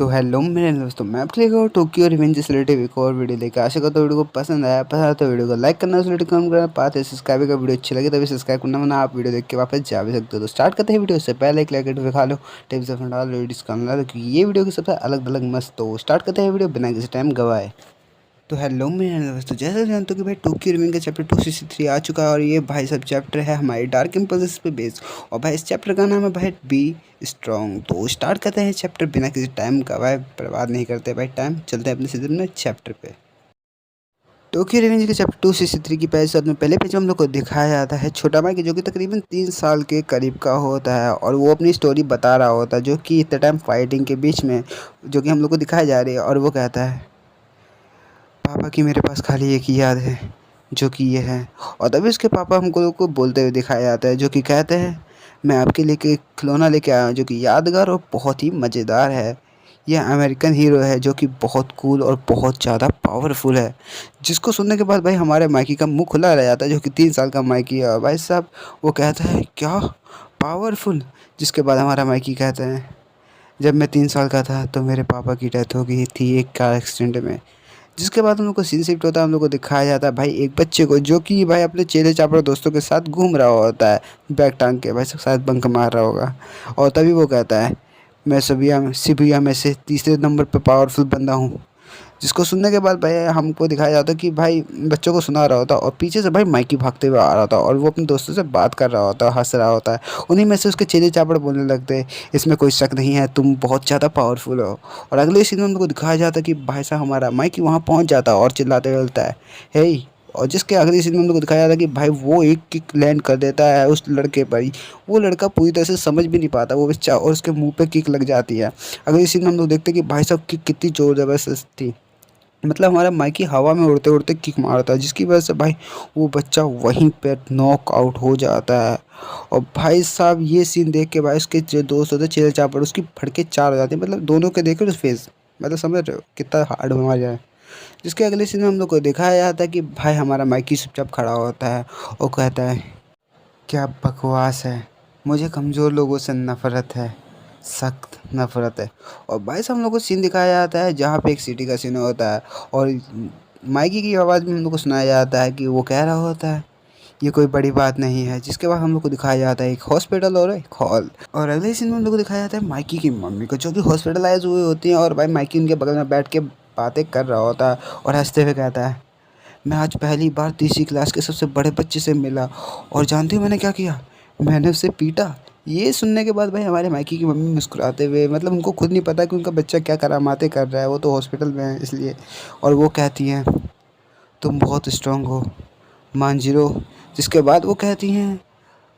तो हेलो मेरे दोस्तों, मैं आपके लिए टोक्यो रिवेंज से रिलेटेड एक और वीडियो लेकर आशा करता हूँ वीडियो को पसंद आया तो वीडियो को लाइक करना, उस वीडियो को कमेंट करना, पाते हैं सब्सक्राइब का वीडियो अच्छी लगे तभी सब्सक्राइब करना, वरना आप वीडियो देख के वापस जा भी सकते हो। तो स्टार्ट करते हैं वीडियो से पहले एक लाइक दिखा लो, टिप्स डाल वीडियो करना लो क्योंकि ये वीडियो की सबसे अलग अलग मस्त। तो स्टार्ट करते हैं वीडियो बिना किसी टाइम गवाए। तो हेलो मेरे दोस्तों, जैसे जानते हो कि भाई टोक्यो रिवेंज का चैप्टर 263 आ चुका है और ये भाई सब चैप्टर है हमारे डार्क इम्पल्स पे बेस्ड। और भाई इस चैप्टर का नाम है भाई बी स्ट्रॉन्ग। तो स्टार्ट करते हैं चैप्टर बिना किसी टाइम का भाई बर्बाद नहीं करते भाई टाइम, चलते हैं अपने सीजन में चैप्टर पे। टोक्यो रिवेंज के चैप्टर 263 की पहले पेज में हम लोग को दिखाया जाता है छोटा माइकी जो कि तकरीबन 3 साल के करीब का होता है और वो अपनी स्टोरी बता रहा होता है जो कि इतने टाइम फाइटिंग के बीच में जो कि हम लोग को दिखाया जा रही है। और वो कहता है पापा की मेरे पास खाली एक ही याद है जो कि ये है। और तभी उसके पापा हमको लोग को बोलते हुए दिखाया जाता है जो कि कहते हैं मैं आपके लिए एक खिलौना लेके आया हूँ जो कि यादगार और बहुत ही मज़ेदार है। यह अमेरिकन हीरो है जो कि बहुत कूल और बहुत ज़्यादा पावरफुल है। जिसको सुनने के बाद भाई हमारे माइकी का मुंह खुला रह जाता है जो कि 3 साल का माइकी है। और भाई साहब वो कहता है क्या पावरफुल, जिसके बाद हमारा माइकी कहता है जब मैं 3 साल का था तो मेरे पापा की डेथ हो गई थी एक कार एक्सीडेंट में। जिसके बाद हम लोग को सीन शिफ्ट होता है, हम लोग को दिखाया जाता है भाई एक बच्चे को जो कि भाई अपने चेले चापड़ दोस्तों के साथ घूम रहा होता है बैग टांग के, भाई सब शायद बंक मार रहा होगा। और तभी वो कहता है मैं शिबुया में से तीसरे नंबर पर पावरफुल बंदा हूँ। जिसको सुनने के बाद भाई हमको दिखाया जाता है कि भाई बच्चों को सुना रहा होता है और पीछे से भाई माइकी भागते हुए आ रहा होता है और वो अपने दोस्तों से बात कर रहा होता है, हंस रहा होता है। उन्हीं में से उसके चेले चापड़ बोलने लगते हैं इसमें कोई शक नहीं है, तुम बहुत ज़्यादा पावरफुल हो। और अगले सीन में उनको दिखाया जाता है कि भाई साहब हमारा माइकी वहाँ पहुँच जाता है और चिल्लाते बोलता है हे। और जिसके अगले सीन में हम लोग को दिखाया जाता है कि भाई वो एक किक लैंड कर देता है उस लड़के पर ही। वो लड़का पूरी तरह से समझ भी नहीं पाता वो बच्चा और उसके मुंह पे किक लग जाती है। अगले सीन में हम लोग देखते हैं कि भाई साहब किक कितनी जोर ज़बरदस्त थी, मतलब हमारा माइकी हवा में उड़ते उड़ते किक मारता है जिसकी वजह से भाई वो बच्चा वहीं पे नॉक आउट हो जाता है। और भाई साहब ये सीन देख के भाई उसके जो दोस्त होते चेले चापड़ उसकी फड़के चार हो जाते हैं, मतलब दोनों के देखे फेस, मतलब समझ रहे हो कितना हार्ड बीमारी है। जिसके अगले सीन में हम लोग को दिखाया जाता है कि भाई हमारा माइकी चुपचाप खड़ा होता है और कहता है क्या बकवास है, मुझे कमज़ोर लोगों से नफ़रत है, सख्त नफ़रत है। और भाई साहब हम लोग को सीन दिखाया जाता है जहाँ पे एक सिटी का सीन होता है और माइकी की आवाज़ में हम लोग को सुनाया जाता है कि वो कह रहा होता है ये कोई बड़ी बात नहीं है। जिसके बाद हम लोग को दिखाया जाता है एक हॉस्पिटल और एक हॉल। और अगले सीन में हम लोग को दिखाया जाता है माइकी की मम्मी को जो कि हॉस्पिटलाइज हुई होती हैं और भाई माइकी उनके बगल में बैठ के बातें कर रहा होता है और हंसते हुए कहता है मैं आज पहली बार तीसरी क्लास के सबसे बड़े बच्चे से मिला और जानते हो मैंने क्या किया, मैंने उसे पीटा। ये सुनने के बाद भाई हमारे माइकी की मम्मी मुस्कुराते हुए, मतलब उनको खुद नहीं पता कि उनका बच्चा क्या करामाते कर रहा है, वो तो हॉस्पिटल में है इसलिए। और वो कहती हैं तुम बहुत स्ट्रांग हो मांजिरो। जिसके बाद वो कहती हैं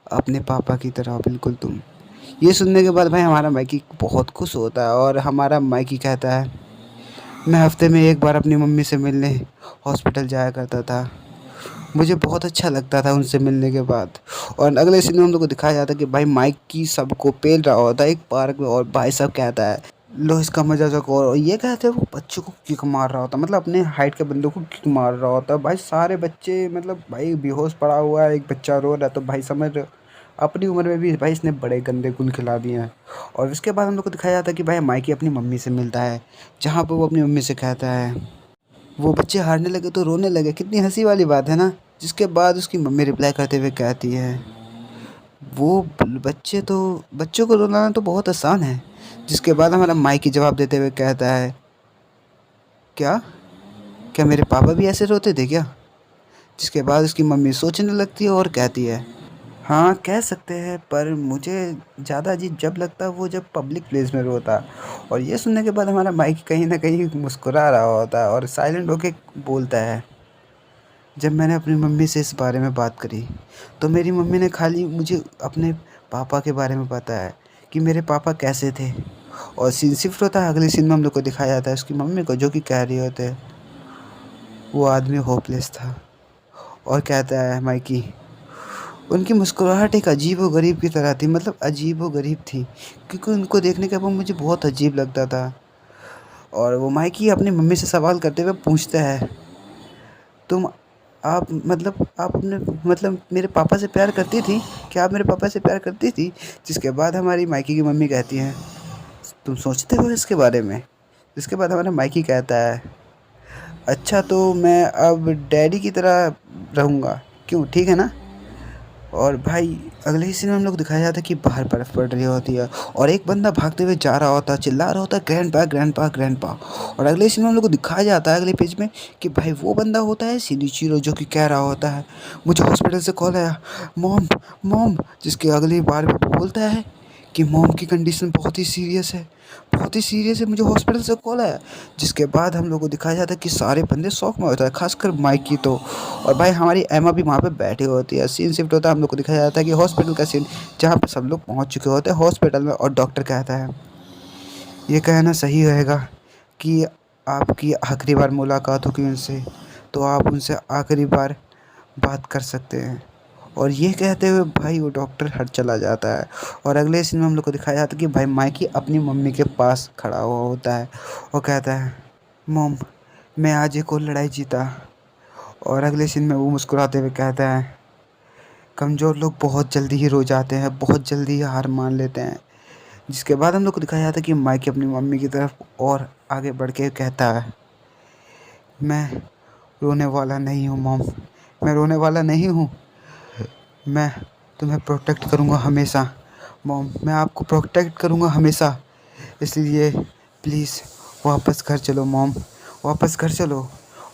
अपने पापा की तरह बिल्कुल तुम। ये सुनने के बाद भाई हमारा माइकी बहुत खुश होता है और हमारा माइकी कहता है मैं हफ्ते में एक बार अपनी मम्मी से मिलने हॉस्पिटल जाया करता था, मुझे बहुत अच्छा लगता था उनसे मिलने के बाद। और अगले सीन में हम लोग को दिखाया जाता है कि भाई माइकी सबको पेल रहा होता है एक पार्क में और भाई साहब कहता है लो इसका मजा चको। और ये कहते हैं वो बच्चों को किक मार रहा होता है, मतलब अपने हाइट के बंदों को किक मार रहा होता है। भाई सारे बच्चे, मतलब भाई बेहोश पड़ा हुआ है, एक बच्चा रो रहा है। तो भाई समझ रहे हो अपनी उम्र में भी भाई इसने बड़े गंदे गुल खिला दिए हैं। और उसके बाद हम लोग को दिखाया जाता है कि भाई माइकी अपनी मम्मी से मिलता है जहाँ पर वो अपनी मम्मी से कहता है वो बच्चे हारने लगे तो रोने लगे, कितनी हंसी वाली बात है ना। जिसके बाद उसकी मम्मी रिप्लाई करते हुए कहती है वो बच्चों को रुलाना तो बहुत आसान है। जिसके बाद हमारा माइकी जवाब देते हुए कहता है क्या क्या मेरे पापा भी ऐसे रोते थे क्या। जिसके बाद उसकी मम्मी सोचने लगती है और कहती है हाँ कह सकते हैं, पर मुझे ज़्यादा अजीब जब लगता है वो जब पब्लिक प्लेस में रोता। और ये सुनने के बाद हमारा माइकी कहीं ना कहीं मुस्कुरा रहा होता है और साइलेंट होके बोलता है जब मैंने अपनी मम्मी से इस बारे में बात करी तो मेरी मम्मी ने खाली मुझे अपने पापा के बारे में बताया कि मेरे पापा कैसे थे। और सीन शिफ्ट होता है अगले सीन में हम लोग को दिखाया जाता है उसकी मम्मी को जो कि कह रही होते है वो आदमी होपलेस था। और कहता है माइकी उनकी मुस्कुराहट एक अजीब व गरीब की तरह थी, मतलब अजीब व गरीब थी क्योंकि उनको देखने के बाद मुझे बहुत अजीब लगता था। और वो माइकी अपनी मम्मी से सवाल करते हुए पूछता है तुम आप अपने मतलब मेरे पापा से प्यार करती थी, क्या आप मेरे पापा से प्यार करती थी। जिसके बाद हमारी माइकी की मम्मी कहती हैं तुम सोचते हो इसके बारे में। इसके बाद हमारा माइकी कहता है, अच्छा तो मैं अब डैडी की तरह रहूँगा, क्यों, ठीक है ना। और भाई अगले ही सीन में हम लोग दिखाया जाता है कि बाहर बर्फ़ पड़ रही होती है और एक बंदा भागते हुए जा रहा होता है, चिल्ला रहा होता है, ग्रैंडपा ग्रैंडपा ग्रैंडपा। और अगले सीन में हम लोग को दिखाया जाता है अगले पेज में कि भाई वो बंदा होता है सिनिचिरो, जो कि कह रहा होता है, मुझे हॉस्पिटल से कॉल आया, मॉम मॉम। जिसके अगली बार में बोलता है कि मॉम की कंडीशन बहुत ही सीरियस है, बहुत ही सीरियस है, मुझे हॉस्पिटल से कॉल आया। जिसके बाद हम लोग को दिखाया जाता है कि सारे बंदे शौक में होता है, खासकर माइकी तो। और भाई हमारी एमा भी वहाँ पे बैठी होती है। सीन शिफ्ट होता है, हम लोग को दिखाया जाता है कि हॉस्पिटल का सीन, जहाँ पे सब लोग पहुँच चुके होते हैं हॉस्पिटल में। और डॉक्टर कहता है, ये कहना सही रहेगा कि आपकी आखिरी बार मुलाकात होगी उनसे, तो आप उनसे आखिरी बार बात कर सकते हैं। और ये कहते हुए भाई वो डॉक्टर हट चला जाता है। और अगले सीन में हम लोग को दिखाया जाता है कि भाई माइकी अपनी मम्मी के पास खड़ा हुआ होता है और कहता है, मॉम मैं आज एक और लड़ाई जीता। और अगले सीन में वो मुस्कुराते हुए कहता है, कमज़ोर लोग बहुत जल्दी ही रो जाते हैं, बहुत जल्दी ही हार मान लेते हैं। जिसके बाद हम लोग को दिखाया जाता है कि माइकी अपनी मम्मी की तरफ और आगे बढ़ के कहता है, मैं रोने वाला नहीं हूँ मॉम, मैं रोने वाला नहीं हूँ, मैं तुम्हें प्रोटेक्ट करूँगा हमेशा मॉम, मैं आपको प्रोटेक्ट करूँगा हमेशा। इसलिए प्लीज़ वापस घर चलो मॉम, वापस घर चलो।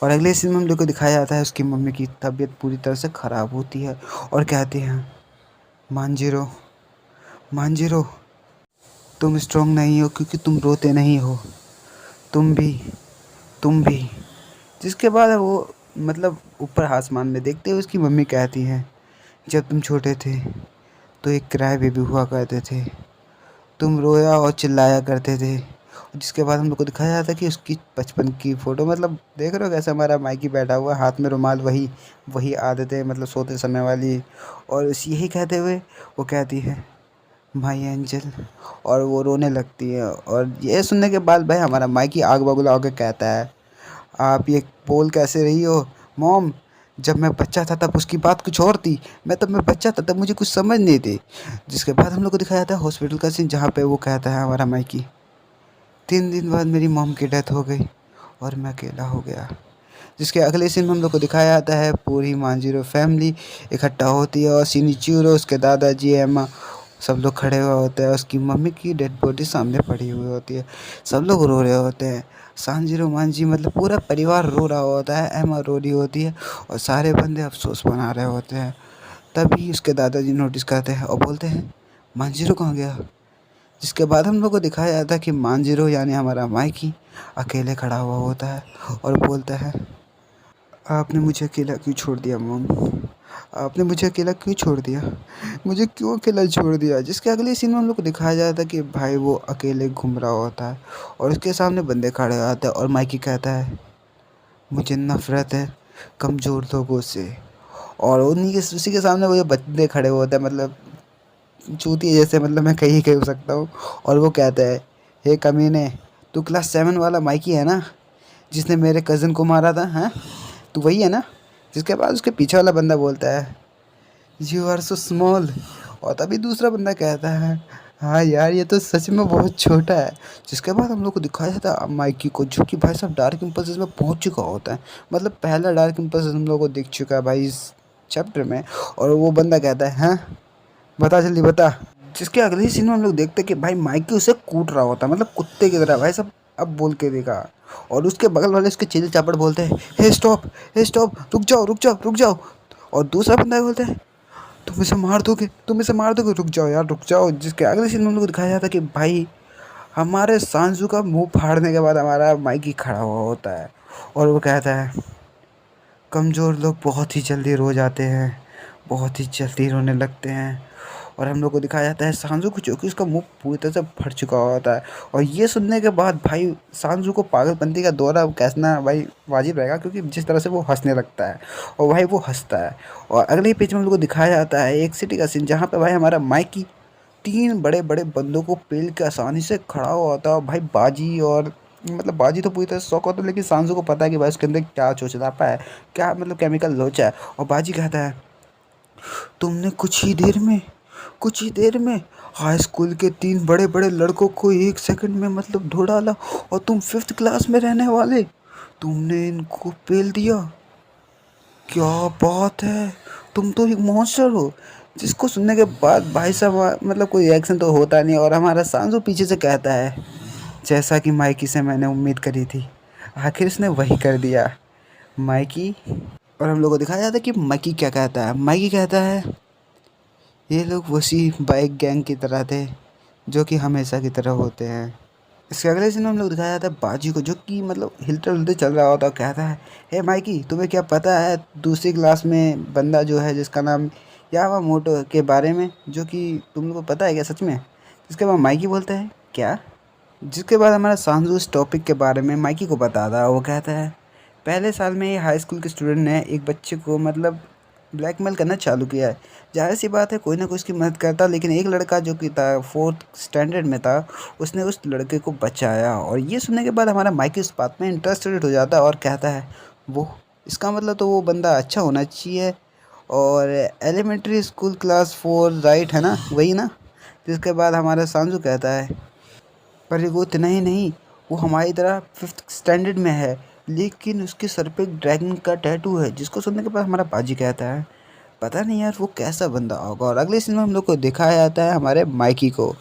और अगले सीन में हम लोग को दिखाया जाता है उसकी मम्मी की तबीयत पूरी तरह से ख़राब होती है और कहते हैं, मांजिरो मांजिरो, तुम स्ट्रॉन्ग नहीं हो क्योंकि तुम रोते नहीं हो, तुम भी, तुम भी। जिसके बाद वो मतलब ऊपर आसमान में देखते हुए उसकी मम्मी कहती हैं, जब तुम छोटे थे तो एक क्राई बेबी हुआ करते थे, तुम रोया और चिल्लाया करते थे। जिसके बाद हम लोग को दिखाया जाता है कि उसकी बचपन की फ़ोटो, मतलब देख रहे हो कैसे हमारा माइकी बैठा हुआ है, हाथ में रुमाल, वही वही आदतें मतलब सोते समय वाली। और यही कहते हुए वो कहती है, माई एंजल। और वो रोने लगती है। और ये सुनने के बाद भाई हमारा माइकी आग बबूला होकर कहता है, आप ये बोल कैसे रही हो मॉम, जब मैं बच्चा था तब उसकी बात कुछ और थी, मैं बच्चा था तब मुझे कुछ समझ नहीं थी। जिसके बाद हम लोग को दिखाया जाता है हॉस्पिटल का सीन, जहाँ पे वो कहता है हमारा माइकी, 3 दिन बाद मेरी मॉम की डेथ हो गई और मैं अकेला हो गया। जिसके अगले सीन में हम लोग को दिखाया जाता है पूरी मांजिरो फैमिली इकट्ठा होती है और सिनिचिरो, उसके दादाजी, एमा, सब लोग खड़े हुए होते हैं। उसकी मम्मी की डेड बॉडी सामने पड़ी हुई होती है, सब लोग रो रहे होते हैं। सांजिरो मांजी मतलब पूरा परिवार रो रहा होता है, एमा रो रही होती है और सारे बंदे अफसोस मना रहे होते हैं। तभी उसके दादाजी नोटिस करते हैं और बोलते हैं, मांजिरो कहाँ गया। जिसके बाद हम लोग को दिखाया जाता है कि मांजिरो यानी हमारा माइकी अकेले खड़ा हुआ होता है और बोलता है, आपने मुझे अकेला क्यों छोड़ दिया मॉम, आपने मुझे अकेला क्यों छोड़ दिया, मुझे क्यों अकेला छोड़ दिया। जिसके अगले सीन में हम लोग को दिखाया जाता है कि भाई वो अकेले घूम रहा होता है और उसके सामने बंदे खड़े होते हैं और माइकी कहता है, मुझे नफ़रत है कमज़ोर लोगों से। और उन्हीं के उसी के सामने वो जो बंदे खड़े हुए होते हैं, मतलब चूतिए जैसे, मतलब मैं कहीं कह सकता हूँ। और वो कहता है, हे कमीने, तू क्लास 7 वाला माइकी है ना, जिसने मेरे कज़न को मारा था, हैं, तू वही है ना। जिसके बाद उसके पीछे वाला बंदा बोलता है, यू आर सो स्मॉल। और तभी दूसरा बंदा कहता है, हाँ यार ये तो सच में बहुत छोटा है। जिसके बाद हम लोग को दिखाया जाता है माइकी को, जो कि भाई साहब डार्क इम्पल्सेस में पहुंच चुका होता है, मतलब पहला डार्क इम्पल्सेस हम लोग को दिख चुका है भाई इस चैप्टर में। और वो बंदा कहता है, हाँ बता जल्दी बता। जिसके अगले ही सीन में हम लोग देखते हैं कि भाई माइकी उसे कूट रहा होता है, मतलब कुत्ते की तरह भाई साहब, अब बोल के देखा। और उसके बगल वाले उसके चिल चापड़ बोलते हैं, हे स्टॉप, हे स्टॉप, रुक जाओ रुक जाओ रुक जाओ। और दूसरा बंदा बोलता है, तुम इसे मार दोगे, तुम इसे मार दोगे, रुक जाओ यार रुक जाओ। जिसके अगले सीन में हम लोग को दिखाया जाता है कि भाई हमारे सांजू का मुंह फाड़ने के बाद हमारा माइकी खड़ा हुआ होता है और वो कहता है, कमज़ोर लोग बहुत ही जल्दी रो जाते हैं, बहुत ही जल्दी रोने लगते हैं। और हम लोग को दिखाया जाता है सांजू को, जो कि उसका मुंह पूरी तरह से फट चुका होता है। और ये सुनने के बाद भाई सांजू को पागलपंती का दौरा कहना भाई वाजिब रहेगा, क्योंकि जिस तरह से वो हंसने लगता है और भाई वो हंसता है। और अगले ही पेज में हम लोग को दिखाया जाता है एक सिटी का सीन, जहाँ पे भाई हमारा माइकी 3 बड़े-बड़े बंदों को पेल के आसानी से खड़ा हुआ होता है। और भाई बाजी, और मतलब बाजी तो पूरी तरह से शौक होता है, लेकिन सांजू को पता है कि भाई उसके अंदर क्या चोचलापा है, क्या मतलब केमिकल लोचा है। और बाजी कहता है, तुमने कुछ ही देर में कुछ ही देर में हाई स्कूल के 3 बड़े बड़े लड़कों को 1 सेकंड में मतलब धो डाला, और तुम 5th क्लास में रहने वाले, तुमने इनको पेल दिया। क्या बात है, तुम तो एक मॉन्स्टर हो। जिसको सुनने के बाद भाई साहब मतलब कोई रिएक्शन तो होता नहीं, और हमारा सांसू पीछे से कहता है, जैसा कि माइकी से मैंने उम्मीद करी थी, आखिर उसने वही कर दिया माइकी। और हम लोग को दिखाया जाता है कि माइकी क्या कहता है। माइकी कहता है, ये लोग उसी बाइक गैंग की तरह थे जो कि हमेशा की तरह होते हैं। इसके अगले सीन में हम लोग दिखाया जाता है बाजी को, जो कि मतलब हिलते हिलते चल रहा होता है, कहता है, हे माइकी, तुम्हें क्या पता है दूसरी क्लास में बंदा जो है जिसका नाम यामामोटो के बारे में, जो कि तुम लोग को पता है क्या सच में? जिसके बाद माइकी बोलता है, क्या? जिसके बाद हमारा सांजू इस टॉपिक के बारे में माइकी को बताता है। वो कहता है, पहले साल में ये हाई स्कूल के स्टूडेंट ने एक बच्चे को मतलब ब्लैकमेल करना चालू किया है। जाहिर सी बात है कोई ना कोई उसकी मदद करता, लेकिन एक लड़का जो कि था 4th स्टैंडर्ड में था, उसने उस लड़के को बचाया। और ये सुनने के बाद हमारा माइकी उस बात में इंटरेस्टेड हो जाता है और कहता है, वो इसका मतलब तो वो बंदा अच्छा होना चाहिए। और एलिमेंट्री स्कूल क्लास 4 राइट है ना, वही ना? जिसके बाद हमारा सांजू कहता है, पर वो इतना ही नहीं, वो हमारी तरह 5th स्टैंडर्ड में है, लेकिन उसके सर पे एक ड्रैगन का टैटू है। जिसको सुनने के बाद हमारा बाजी कहता है, पता नहीं यार वो कैसा बंदा होगा। और अगले सीन में हम लोग को दिखाया जाता है हमारे माइकी को,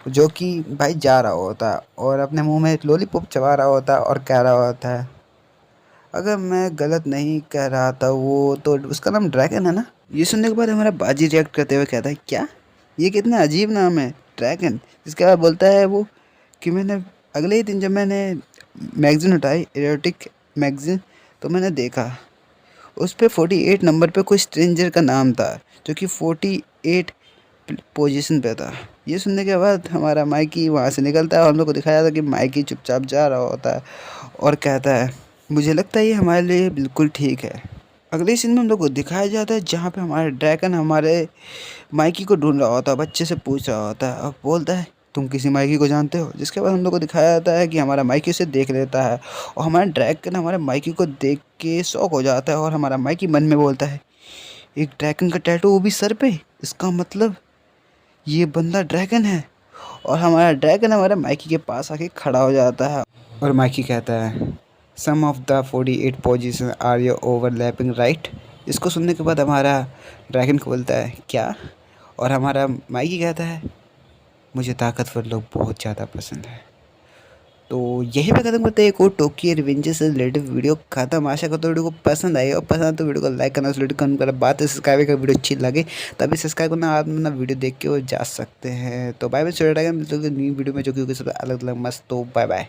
जो कि भाई जा रहा होता है और अपने मुंह में एक लॉलीपॉप चबा रहा होता है और कह रहा होता है, अगर मैं गलत नहीं कह रहा था वो तो उसका नाम ड्रैगन है ना। ये सुनने के बाद हमारा बाजी रिएक्ट करते हुए कहता है, क्या? ये कितना अजीब नाम है, ड्रैगन। जिसके बाद बोलता है वो कि मैंने अगले ही दिन जब मैंने मैगज़ीन उठाई, एरोटिक मैगज़ीन, तो मैंने देखा उस पे 48 नंबर पे कोई स्ट्रेंजर का नाम था, जो कि 48 पोजीशन पे था। ये सुनने के बाद हमारा माइकी वहाँ से निकलता है और हम लोग को दिखाया था कि माइकी चुपचाप जा रहा होता है और कहता है, मुझे लगता है ये हमारे लिए बिल्कुल ठीक है। अगले सीन में हम लोग को दिखाया जाता है जहाँ पे हमारे ड्रैगन हमारे माइकी को ढूंढ रहा होता है, बच्चे से पूछ रहा होता है और बोलता है, तुम किसी माइकी को जानते हो? जिसके बाद हम लोग को दिखाया जाता है कि हमारा माइकी उसे देख लेता है और हमारा ड्रैगन हमारे माइकी को देख के शॉक हो जाता है। और हमारा माइकी मन में बोलता है, एक ड्रैगन का टैटू, वो भी सर पे, इसका मतलब ये बंदा ड्रैगन है। और हमारा ड्रैगन हमारे माइकी के पास आके खड़ा हो जाता है और माइकी कहता है, sum of the 48 position are your overlapping right. इसको सुनने के बाद हमारा ड्रैगन को बोलता है, क्या? और हमारा माइकी कहता है, मुझे ताकतवर लोग बहुत ज़्यादा पसंद है। तो यही पे खत्म करते हैं एक और टोक्यो रिवेंजर्स से रिलेटेड वीडियो खत्म। आशा करता हूँ वीडियो को पसंद आई, और पसंद तो वीडियो को लाइक करना, रिलेटेड करना, बात है सब्सक्राइब का, वीडियो अच्छी लगे तभी सब्सक्राइब करना, आप अपना वीडियो देख के वो जा सकते हैं। तो बाय बाय, मिलते हैं न्यू वीडियो में जो कि सब अलग अलग मस्त। तो बाय बाय।